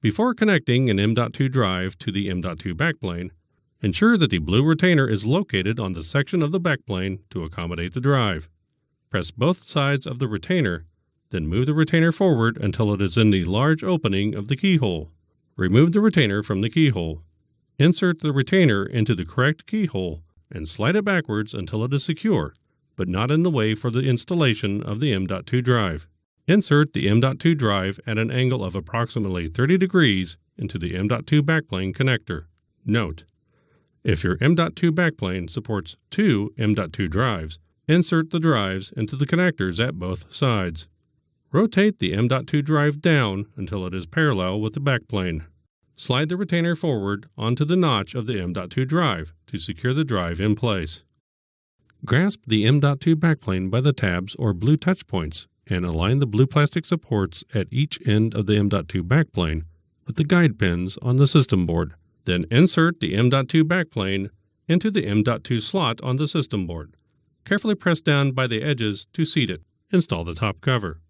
Before connecting an M.2 drive to the M.2 backplane, ensure that the blue retainer is located on the section of the backplane to accommodate the drive. Press both sides of the retainer, then move the retainer forward until it is in the large opening of the keyhole. Remove the retainer from the keyhole. Insert the retainer into the correct keyhole and slide it backwards until it is secure, but not in the way for the installation of the M.2 drive. Insert the M.2 drive at an angle of approximately 30 degrees into the M.2 backplane connector. Note: if your M.2 backplane supports two M.2 drives, insert the drives into the connectors at both sides. Rotate the M.2 drive down until it is parallel with the backplane. Slide the retainer forward onto the notch of the M.2 drive to secure the drive in place. Grasp the M.2 backplane by the tabs or blue touch points and align the blue plastic supports at each end of the M.2 backplane with the guide pins on the system board. Then insert the M.2 backplane into the M.2 slot on the system board. Carefully press down by the edges to seat it. Install the top cover.